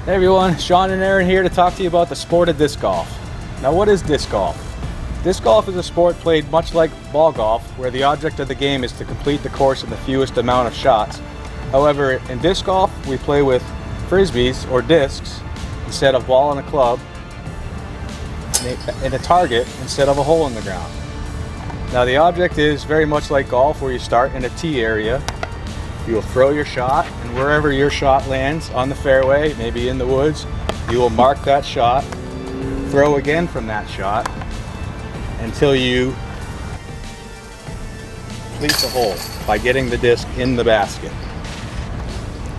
Hey everyone, Sean and Aaron here to talk to you about the sport of disc golf. Now what is disc golf? Disc golf is a sport played much like ball golf, where the object of the game is to complete the course in the fewest amount of shots. However, in disc golf, we play with frisbees or discs instead of ball and a club, and a target instead of a hole in the ground. Now the object is very much like golf, where you start in a tee area. You will throw your shot, and wherever your shot lands on the fairway, maybe in the woods, you will mark that shot, throw again from that shot until you complete the hole by getting the disc in the basket.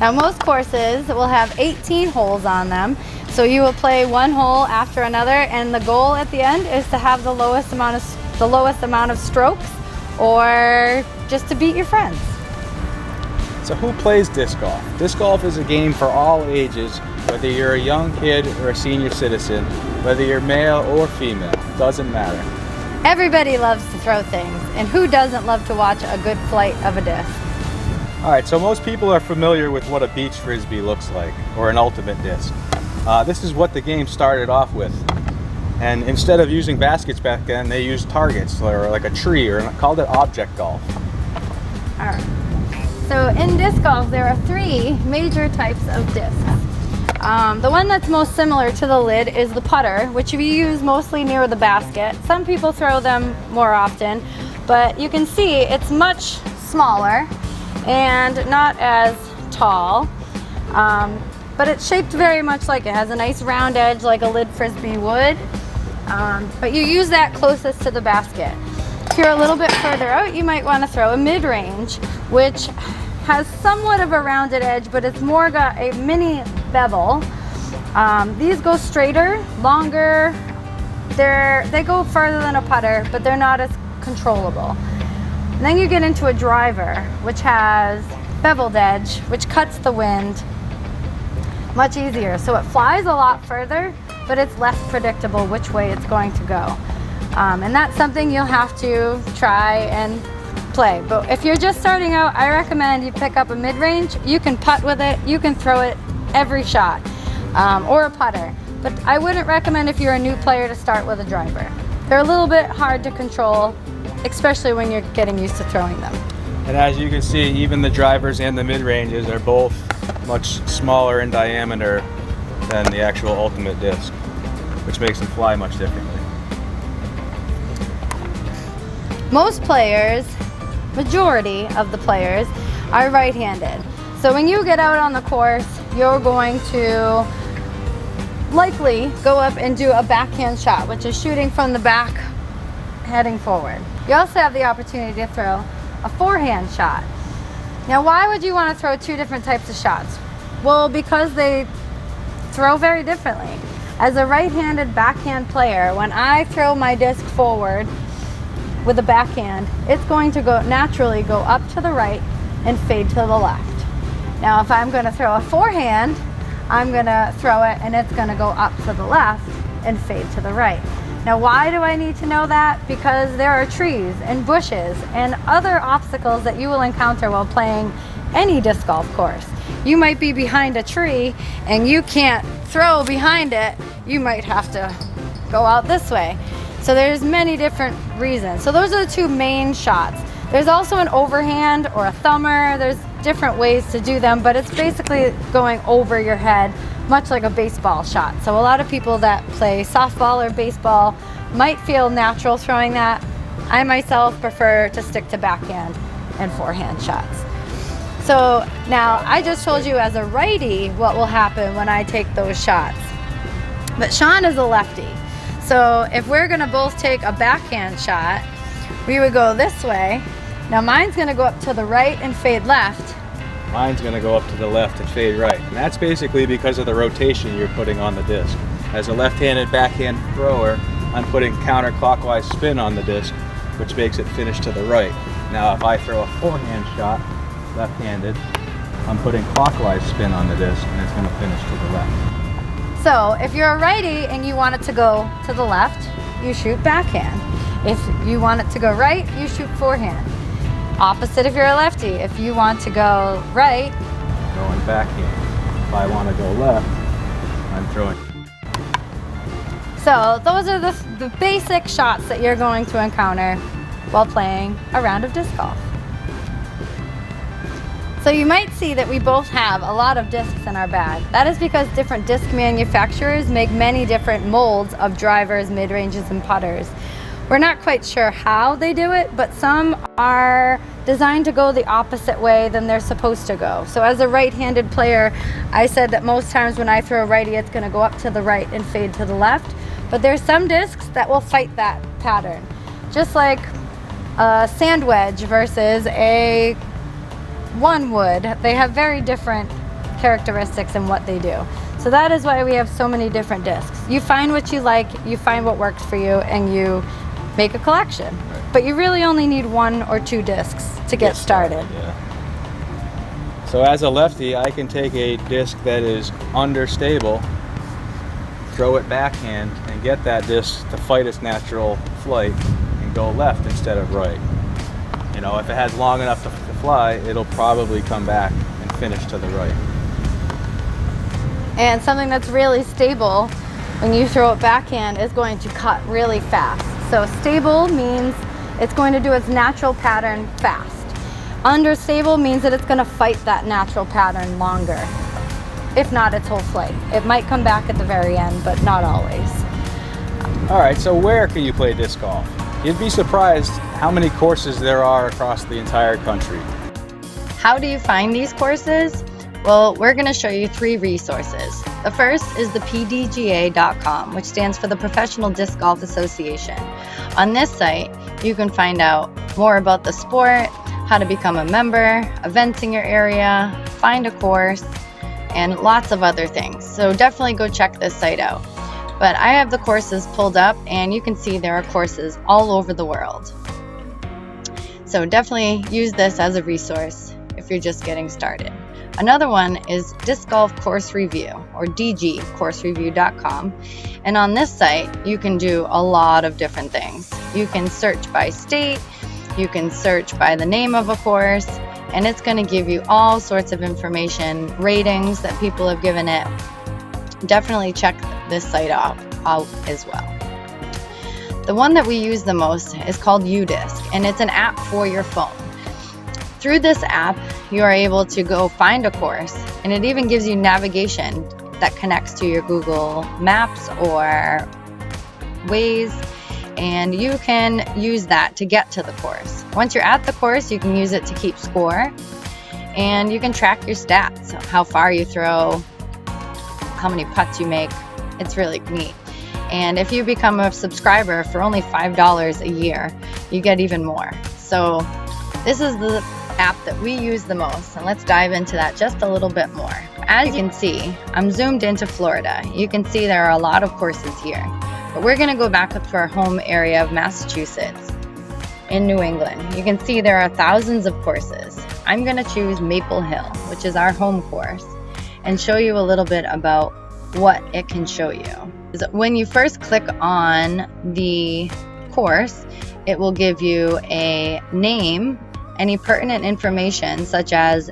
Now most courses will have 18 holes on them, so you will play one hole after another, and the goal at the end is to have the lowest amount of strokes, or just to beat your friends. So who plays disc golf? Disc golf is a game for all ages, whether you're a young kid or a senior citizen, whether you're male or female, doesn't matter. Everybody loves to throw things, and who doesn't love to watch a good flight of a disc? Alright, so most people are familiar with what a beach frisbee looks like, or an ultimate disc. This is what the game started off with. And instead of using baskets back then, they used targets, or like a tree, or called it object golf. Alright. So in disc golf, there are three major types of discs. The one that's most similar to the lid is the putter, which we use mostly near the basket. Some people throw them more often, but you can see it's much smaller and not as tall. But it's shaped very much like it has a nice round edge like a lid frisbee would. But you use that closest to the basket. If you're a little bit further out, you might want to throw a mid-range, which has somewhat of a rounded edge, but it's more got a mini bevel. These go straighter, longer. They go further than a putter, but they're not as controllable. And then you get into a driver, which has beveled edge, which cuts the wind much easier. So it flies a lot further, but it's less predictable which way it's going to go. And that's something you'll have to try and play. But if you're just starting out, I recommend you pick up a mid-range. You can putt with it, you can throw it every shot, or a putter. But I wouldn't recommend if you're a new player to start with a driver. They're a little bit hard to control, especially when you're getting used to throwing them. And as you can see, even the drivers and the mid-ranges are both much smaller in diameter than the actual ultimate disc, which makes them fly much differently. Most players, majority of the players, are right-handed. So when you get out on the course, you're going to likely go up and do a backhand shot, which is shooting from the back, heading forward. You also have the opportunity to throw a forehand shot. Now, why would you want to throw two different types of shots? Well, because they throw very differently. As a right-handed backhand player, when I throw my disc forward with a backhand, it's going to naturally go up to the right and fade to the left. Now, if I'm going to throw a forehand, I'm going to throw it and it's going to go up to the left and fade to the right. Now, why do I need to know that? Because there are trees and bushes and other obstacles that you will encounter while playing any disc golf course. You might be behind a tree and you can't throw behind it. You might have to go out this way. So there's many different reasons. So those are the two main shots. There's also an overhand or a thumber. There's different ways to do them, but it's basically going over your head, much like a baseball shot. So a lot of people that play softball or baseball might feel natural throwing that. I myself prefer to stick to backhand and forehand shots. So now I just told you as a righty what will happen when I take those shots. But Sean is a lefty. So if we're gonna both take a backhand shot, we would go this way. Now mine's gonna go up to the right and fade left. Mine's gonna go up to the left and fade right. And that's basically because of the rotation you're putting on the disc. As a left-handed backhand thrower, I'm putting counterclockwise spin on the disc, which makes it finish to the right. Now if I throw a forehand shot, left-handed, I'm putting clockwise spin on the disc and it's gonna finish to the left. So if you're a righty and you want it to go to the left, you shoot backhand. If you want it to go right, you shoot forehand. Opposite if you're a lefty. If you want to go right, going backhand. If I want to go left, I'm throwing. So those are the basic shots that you're going to encounter while playing a round of disc golf. So you might see that we both have a lot of discs in our bag. That is because different disc manufacturers make many different molds of drivers, mid-ranges, and putters. We're not quite sure how they do it, but some are designed to go the opposite way than they're supposed to go. So as a right-handed player, I said that most times when I throw a righty, it's gonna go up to the right and fade to the left. But there's some discs that will fight that pattern. Just like a sand wedge versus a one wood, they have very different characteristics in what they do. So that is why we have so many different discs. You find what you like, you find what works for you, and you make a collection. Right. But you really only need 1 or 2 discs to get started. Yeah. So as a lefty, I can take a disc that is understable, throw it backhand, and get that disc to fight its natural flight and go left instead of right. You know, if it has long enough to fly, it'll probably come back and finish to the right. And something that's really stable when you throw it backhand is going to cut really fast. So stable means it's going to do its natural pattern fast. Understable means that it's going to fight that natural pattern longer, if not its whole flight. It might come back at the very end, but not always. All right, so where can you play disc golf? You'd be surprised how many courses there are across the entire country. How do you find these courses? Well, we're going to show you 3 resources. The first is the PDGA.com, which stands for the Professional Disc Golf Association. On this site, you can find out more about the sport, how to become a member, events in your area, find a course, and lots of other things. So definitely go check this site out. But I have the courses pulled up, and you can see there are courses all over the world. So definitely use this as a resource if you're just getting started. Another one is Disc Golf Course Review, or dgcoursereview.com. And on this site, you can do a lot of different things. You can search by state, you can search by the name of a course, and it's going to give you all sorts of information, ratings that people have given it. Definitely check this site out as well. The one that we use the most is called UDisc, and it's an app for your phone. Through this app, you are able to go find a course, and it even gives you navigation that connects to your Google Maps or Waze, and you can use that to get to the course. Once you're at the course, you can use it to keep score, and you can track your stats, how far you throw, how many putts you make. It's really neat. And if you become a subscriber for only $5 a year, you get even more. So this is the app that we use the most, and let's dive into that just a little bit more. As you can see, I'm zoomed into Florida. You can see there are a lot of courses here, but we're going to go back up to our home area of Massachusetts in New England. You can see there are thousands of courses. I'm going to choose Maple Hill, which is our home course, and show you a little bit about what it can show you. When you first click on the course, it will give you a name, any pertinent information, such as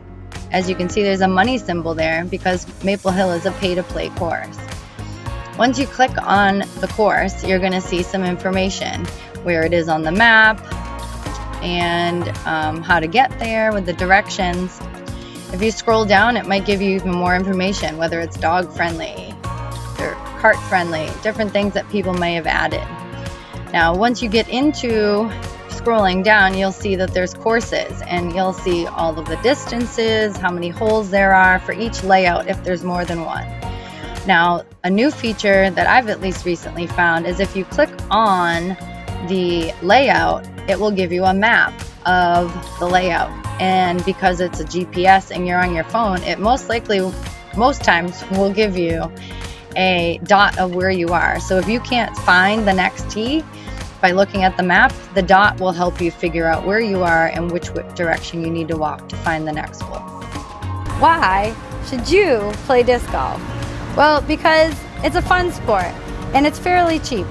you can see, there's a money symbol there because Maple Hill is a pay-to-play course. Once you click on the course, you're going to see some information, where it is on the map and how to get there with the directions. If you scroll down, it might give you even more information, whether it's dog friendly or cart friendly, different things that people may have added. Now, once you get into scrolling down, you'll see that there's courses, and you'll see all of the distances, how many holes there are for each layout if there's more than one. Now, a new feature that I've at least recently found is if you click on the layout, it will give you a map of the layout. And because it's a GPS and you're on your phone, it most times will give you a dot of where you are. So if you can't find the next tee by looking at the map, the dot will help you figure out where you are and which direction you need to walk to find the next hole. Why should you play disc golf? Well, because it's a fun sport and it's fairly cheap.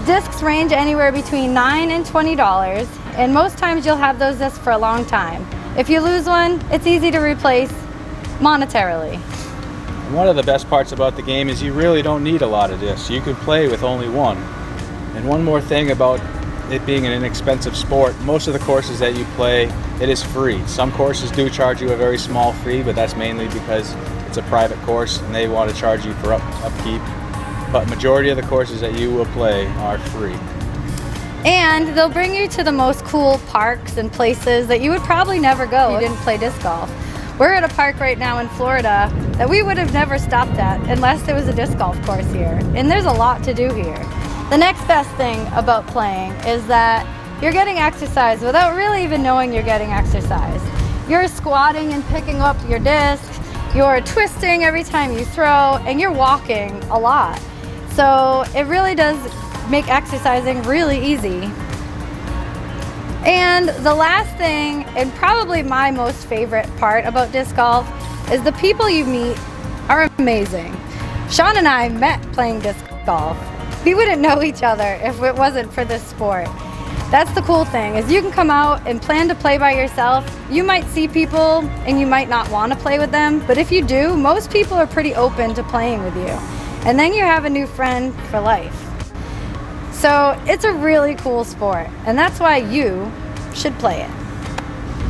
Discs range anywhere between $9 and $20, and most times you'll have those discs for a long time. If you lose one, it's easy to replace monetarily. And one of the best parts about the game is you really don't need a lot of discs. You can play with only one. And one more thing about it being an inexpensive sport, most of the courses that you play, it is free. Some courses do charge you a very small fee, but that's mainly because it's a private course and they want to charge you for upkeep. But majority of the courses that you will play are free. And they'll bring you to the most cool parks and places that you would probably never go if you didn't play disc golf. We're at a park right now in Florida that we would have never stopped at unless there was a disc golf course here. And there's a lot to do here. The next best thing about playing is that you're getting exercise without really even knowing you're getting exercise. You're squatting and picking up your disc, you're twisting every time you throw, and you're walking a lot. So it really does make exercising really easy. And the last thing, and probably my most favorite part about disc golf, is the people you meet are amazing. Sean and I met playing disc golf. We wouldn't know each other if it wasn't for this sport. That's the cool thing, is you can come out and plan to play by yourself. You might see people and you might not want to play with them, but if you do, most people are pretty open to playing with you. And then you have a new friend for life. So it's a really cool sport, and that's why you should play it.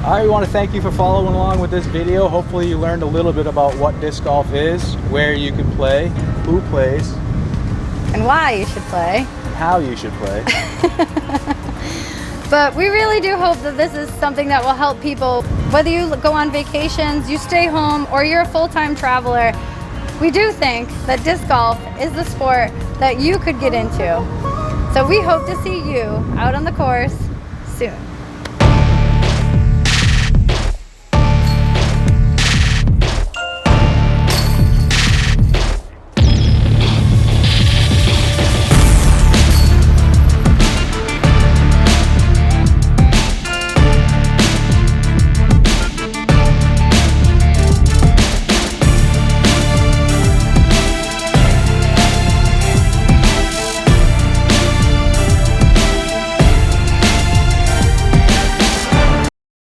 I want to thank you for following along with this video. Hopefully you learned a little bit about what disc golf is, where you can play, who plays, and why you should play, and how you should play. But we really do hope that this is something that will help people, whether you go on vacations, you stay home, or you're a full-time traveler. We do think that disc golf is the sport that you could get into. So we hope to see you out on the course soon.